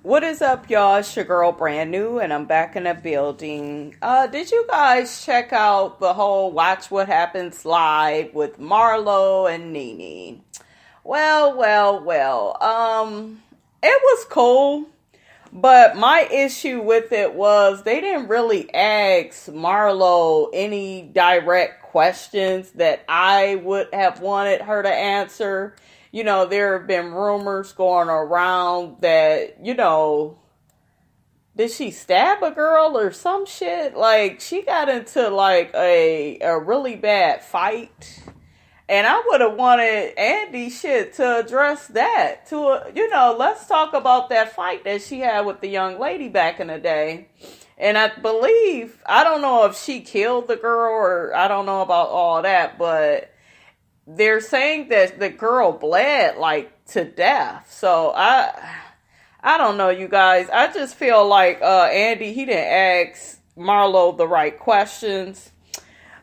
What is up, y'all? It's your girl, Brand New, and I'm back in the building. Did you guys check out the whole Watch What Happens Live with Marlo and NeNe? Well. It was cool, but my issue with it was they didn't really ask Marlo any direct questions that I would have wanted her to answer. There have been rumors going around that, did she stab a girl or some shit? Like, she got into, like, a really bad fight. And I would have wanted Andy shit to address that. Let's talk about that fight that she had with the young lady back in the day. And I don't know if she killed the girl or I don't know about all that, but they're saying that the girl bled like to death. So I don't know, you guys. I just feel like Andy, he didn't ask Marlo the right questions.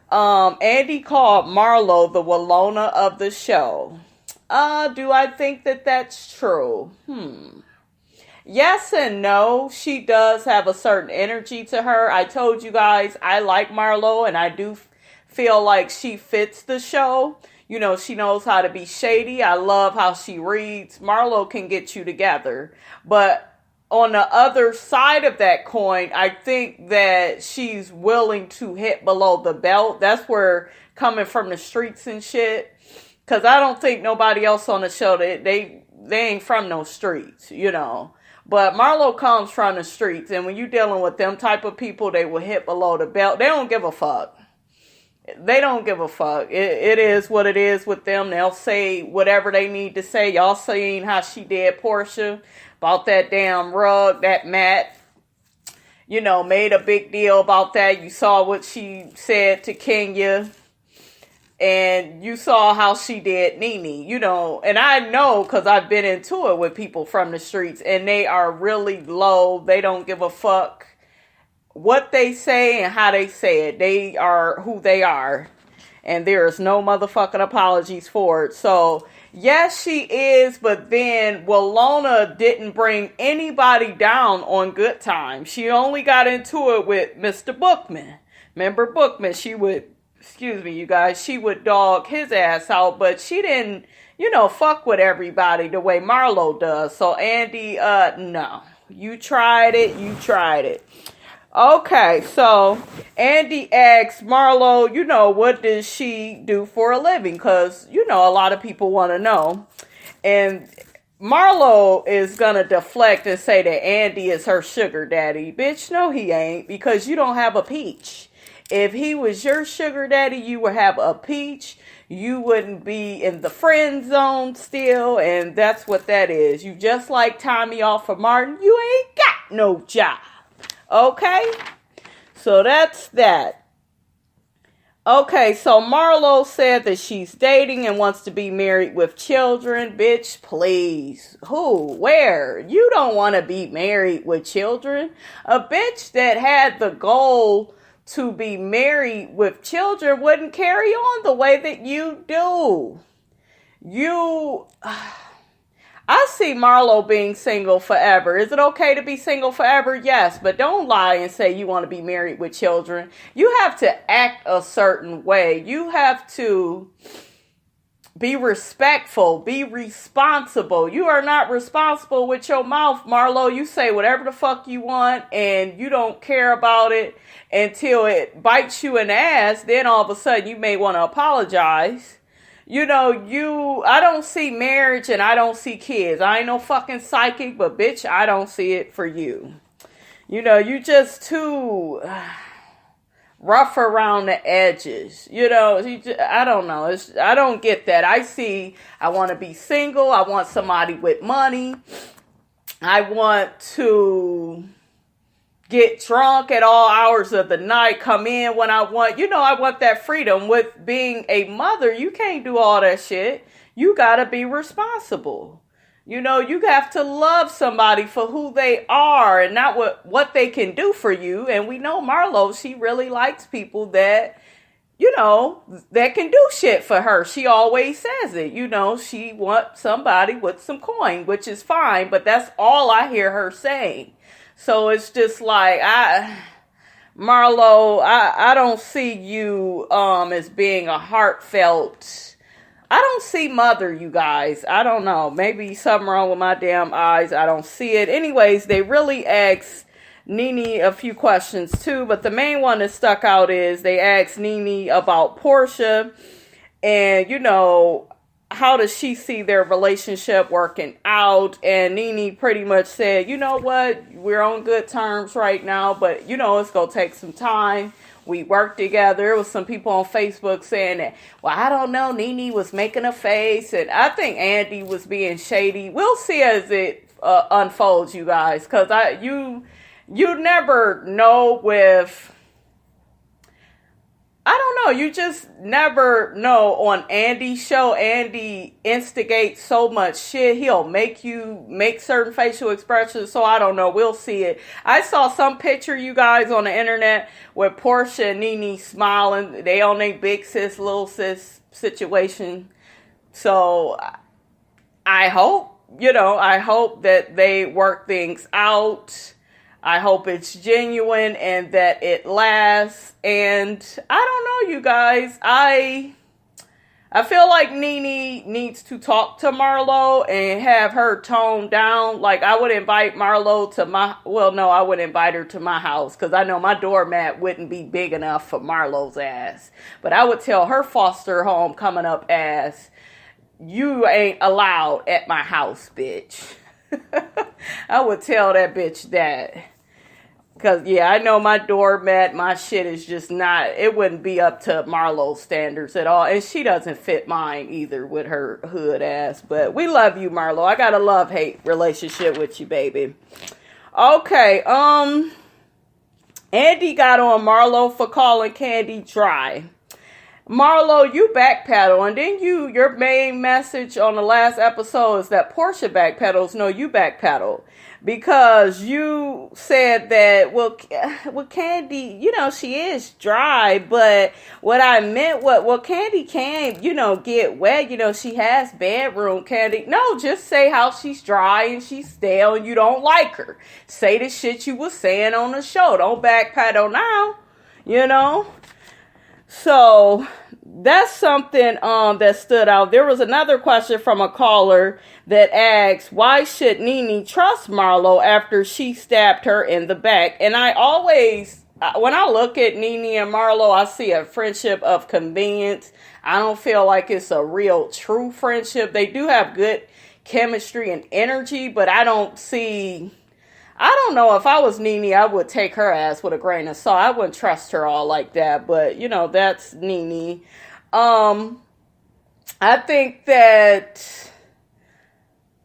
Andy called Marlo the Walona of the show. Do I think that that's true? Yes and no. She does have a certain energy to her. I told you guys I like Marlo, and I do feel like she fits the show. She knows how to be shady. I love how she reads. Marlo can get you together. But on the other side of that coin, I think that she's willing to hit below the belt. That's where coming from the streets and shit. Because I don't think nobody else on the show, they ain't from no streets, But Marlo comes from the streets. And when you're dealing with them type of people, they will hit below the belt. They don't give a fuck. They don't give a fuck. It is what it is with them. They'll say whatever they need to say. Y'all seen how she did Portia about that damn rug, that mat. Made a big deal about that. You saw what she said to Kenya. And you saw how she did NeNe. And I know because I've been into it with people from the streets. And they are really low. They don't give a fuck what they say and how they say it. They are who they are. And there is no motherfucking apologies for it. So, yes, she is. But then Walona didn't bring anybody down on Good Time. She only got into it with Mr. Bookman. Remember Bookman? She would, excuse me, you guys, she would dog his ass out. But she didn't, fuck with everybody the way Marlo does. So, Andy, no. You tried it. Okay, so Andy asked Marlo, what does she do for a living? Because, a lot of people want to know. And Marlo is going to deflect and say that Andy is her sugar daddy. Bitch, no, he ain't, because you don't have a peach. If he was your sugar daddy, you would have a peach. You wouldn't be in the friend zone still, and that's what that is. You just like Tommy off of Martin. You ain't got no job. Okay, so that's that. Okay, so Marlo said that she's dating and wants to be married with children. Bitch, please. Who? Where? You don't want to be married with children. A bitch that had the goal to be married with children wouldn't carry on the way that you do. I see Marlo being single forever. Is it okay to be single forever? Yes, but don't lie and say you want to be married with children. You have to act a certain way. You have to be respectful, be responsible. You are not responsible with your mouth, Marlo. You say whatever the fuck you want and you don't care about it until it bites you in the ass. Then all of a sudden you may want to apologize. I don't see marriage and I don't see kids. I ain't no fucking psychic, but bitch, I don't see it for you. You just too rough around the edges. I don't know. I don't get that. I want to be single. I want somebody with money. I want to get drunk at all hours of the night, come in when I want. I want that freedom. With being a mother, you can't do all that shit. You gotta be responsible. You have to love somebody for who they are and not what they can do for you. And we know Marlo, she really likes people that that can do shit for her. She always says it. She wants somebody with some coin, which is fine, but that's all I hear her saying. So it's just like, Marlo, I don't see you as being a heartfelt. I don't see mother, you guys. I don't know. Maybe something wrong with my damn eyes. I don't see it. Anyways, they really asked NeNe a few questions too, but the main one that stuck out is they asked NeNe about Portia and, how does she see their relationship working out? And NeNe pretty much said, you know what, we're on good terms right now, but, it's going to take some time. We work together. There was some people on Facebook saying that, well, I don't know, NeNe was making a face, and I think Andy was being shady. We'll see as it unfolds, you guys, because you never know with, I don't know, you just never know on Andy's show. Andy instigates so much shit. He'll make you make certain facial expressions. So I don't know. We'll see it. I saw some picture, you guys, on the internet with Portia and NeNe smiling. They on their big sis, little sis situation. So I hope, I hope that they work things out. I hope it's genuine and that it lasts. And I don't know, you guys. I feel like NeNe needs to talk to Marlo and have her tone down. Like, I would invite Marlo to I would invite her to my house because I know my doormat wouldn't be big enough for Marlo's ass. But I would tell her foster home coming up ass, you ain't allowed at my house, bitch. I would tell that bitch that. Because, I know my doormat, my shit is just not, it wouldn't be up to Marlo's standards at all. And she doesn't fit mine either with her hood ass. But we love you, Marlo. I got a love-hate relationship with you, baby. Okay, Andy got on Marlo for calling Candy dry. Marlo, you backpedal, and then your main message on the last episode is that Portia backpedals. No, you backpedal. Because you said that, well, Candy, she is dry, but what I meant, Candy can, get wet, she has bedroom, Candy. No, just say how she's dry and she's stale and you don't like her. Say the shit you was saying on the show. Don't backpedal now, So that's something that stood out. There was another question from a caller that asked, why should NeNe trust Marlo after she stabbed her in the back? And I always, when I look at NeNe and Marlo, I see a friendship of convenience. I don't feel like it's a real true friendship. They do have good chemistry and energy, but I don't know, if I was NeNe, I would take her ass with a grain of salt. I wouldn't trust her all like that, but, that's NeNe. I think that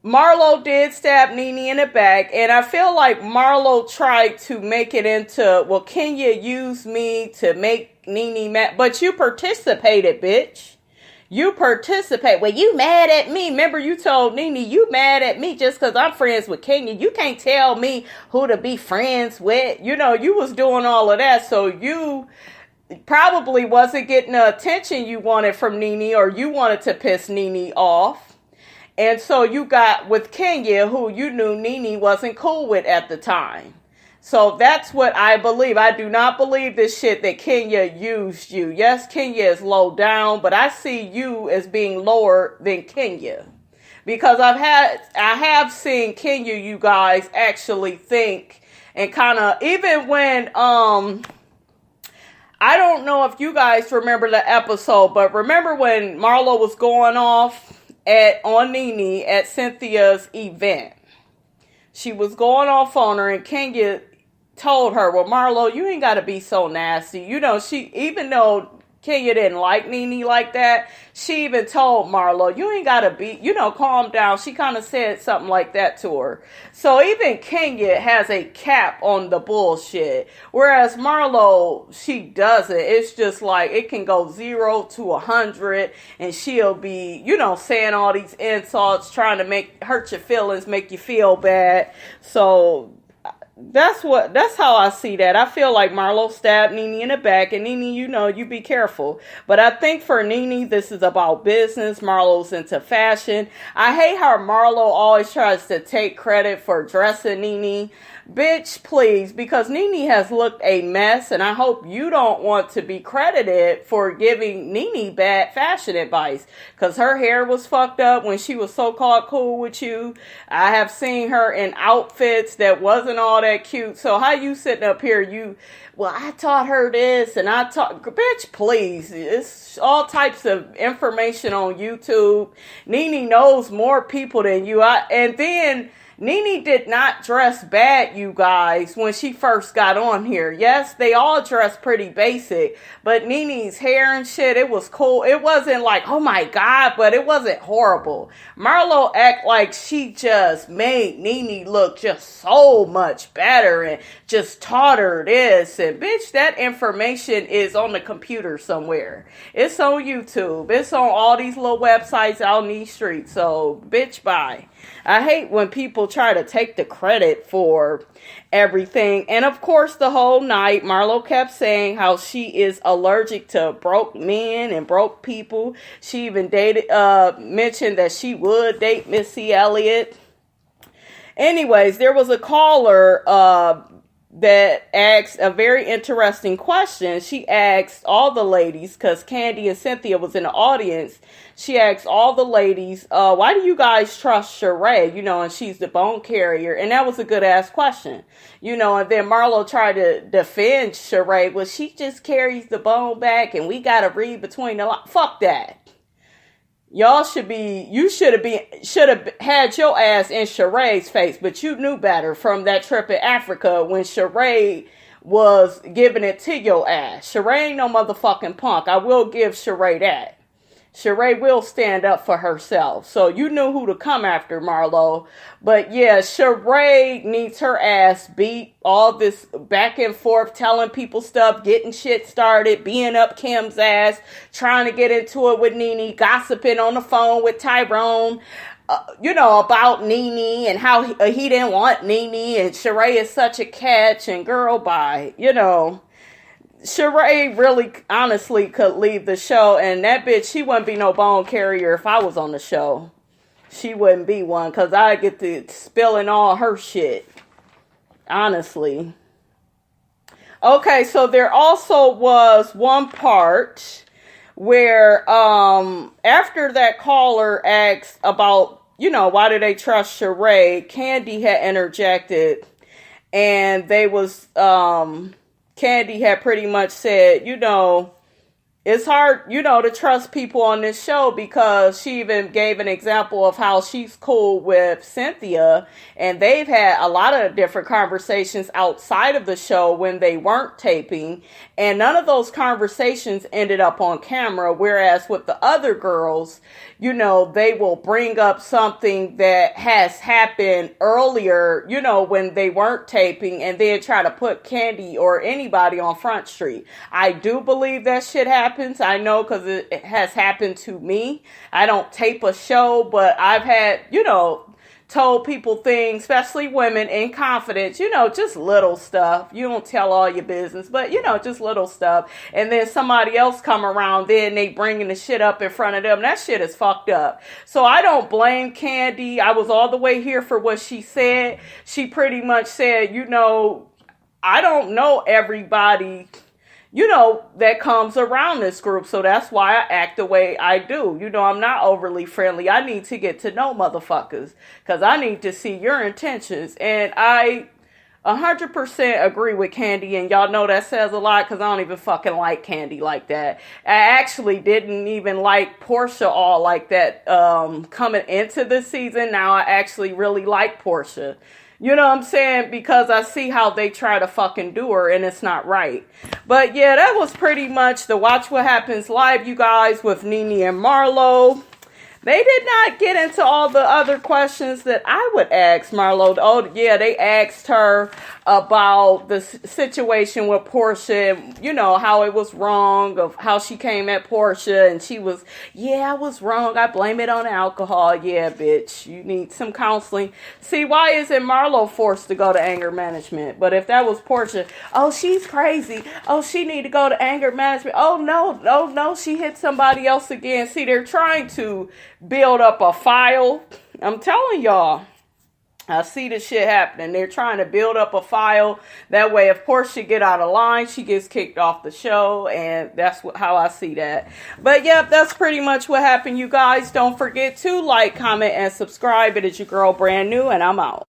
Marlo did stab NeNe in the back, and I feel like Marlo tried to make it into, well, Kenya used me to make NeNe mad, but you participated, bitch. You participate. Well, you mad at me. Remember, you told NeNe, you mad at me just because I'm friends with Kenya. You can't tell me who to be friends with. You was doing all of that. So you probably wasn't getting the attention you wanted from NeNe, or you wanted to piss NeNe off. And so you got with Kenya, who you knew NeNe wasn't cool with at the time. So that's what I believe. I do not believe this shit that Kenya used you. Yes, Kenya is low down, but I see you as being lower than Kenya. Because I have seen Kenya, you guys, actually think and kind of, even when, I don't know if you guys remember the episode, but remember when Marlo was going off on NeNe at Cynthia's event? She was going off on her, and Kenya told her, well, Marlo, you ain't got to be so nasty. She, even though Kenya didn't like NeNe like that, she even told Marlo, you ain't got to be, calm down. She kind of said something like that to her. So even Kenya has a cap on the bullshit. Whereas Marlo, she doesn't. It's just like, it can go 0 to 100, and she'll be, saying all these insults, trying to hurt your feelings, make you feel bad. So that's how I see that. I feel like Marlo stabbed NeNe in the back, and NeNe, you be careful. But I think for NeNe, this is about business. Marlo's into fashion. I hate how Marlo always tries to take credit for dressing NeNe. Bitch, please, because NeNe has looked a mess, and I hope you don't want to be credited for giving NeNe bad fashion advice, because her hair was fucked up when she was so-called cool with you. I have seen her in outfits that wasn't all that cute. So how you sitting up here, well, I taught her this, and bitch, please. It's all types of information on YouTube. NeNe knows more people than you. And then NeNe did not dress bad, you guys, when she first got on here. Yes, they all dressed pretty basic, but NeNe's hair and shit, it was cool. It wasn't like, oh my God, but it wasn't horrible. Marlo act like she just made NeNe look just so much better and just taught her this. And bitch, that information is on the computer somewhere. It's on YouTube. It's on all these little websites out in these streets. So, bitch, bye. I hate when people try to take the credit for everything. And of course, the whole night, Marlo kept saying how she is allergic to broke men and broke people. She even mentioned that she would date Missy Elliott. Anyways, there was a caller that asked a very interesting question. She asked all the ladies, because Candy and Cynthia was in the audience. She asked all the ladies, why do you guys trust Sheree? And she's the bone carrier. And that was a good ass question. And then Marlo tried to defend Sheree. Well, she just carries the bone back and we got to read between the lines. Fuck that. You should have had your ass in Sheree's face, but you knew better from that trip in Africa when Sheree was giving it to your ass. Sheree ain't no motherfucking punk. I will give Sheree that. Sheree will stand up for herself. So you knew who to come after, Marlo. But yeah, Sheree needs her ass beat. All this back and forth, telling people stuff, getting shit started, being up Kim's ass, trying to get into it with NeNe, gossiping on the phone with Tyrone, about NeNe and how he didn't want NeNe and Sheree is such a catch and girl, bye, Sheree really, honestly, could leave the show, and that bitch, she wouldn't be no bone carrier if I was on the show. She wouldn't be one, because I get to spilling all her shit. Honestly. Okay, so there also was one part where, after that caller asked about, why do they trust Sheree, Candy had interjected, and they was, Candy had pretty much said, it's hard, to trust people on this show, because she even gave an example of how she's cool with Cynthia, and they've had a lot of different conversations outside of the show when they weren't taping, and none of those conversations ended up on camera, whereas with the other girls, they will bring up something that has happened earlier, when they weren't taping, and then try to put Candy or anybody on Front Street. I do believe that shit happens. I know, because it has happened to me. I don't tape a show, but I've had, told people things, especially women, in confidence, just little stuff. You don't tell all your business, but, just little stuff. And then somebody else come around, then they bringing the shit up in front of them. That shit is fucked up. So I don't blame Candy. I was all the way here for what she said. She pretty much said, I don't know everybody that comes around this group. So that's why I act the way I do. I'm not overly friendly. I need to get to know motherfuckers, because I need to see your intentions. And I 100% agree with Candy. And y'all know that says a lot, because I don't even fucking like Candy like that. I actually didn't even like Portia all like that coming into this season. Now I actually really like Portia. You know what I'm saying? Because I see how they try to fucking do her, and it's not right. But yeah, that was pretty much the Watch What Happens Live, you guys, with NeNe and Marlo. They did not get into all the other questions that I would ask Marlo. Oh, yeah, they asked her about the situation with Portia, you know, how it was wrong, of how she came at Portia, and she was, yeah, I was wrong. I blame it on alcohol. Yeah, bitch, you need some counseling. See, why isn't Marlo forced to go to anger management? But if that was Portia, oh, she's crazy. Oh, she need to go to anger management. Oh, no, she hit somebody else again. See, they're trying to build up a file. I'm telling y'all, I see this shit happening. They're trying to build up a file. That way, if Portia get out of line, she gets kicked off the show. And that's how I see that. But yep, that's pretty much what happened, you guys. Don't forget to like, comment, and subscribe. It is your girl, Brand New, and I'm out.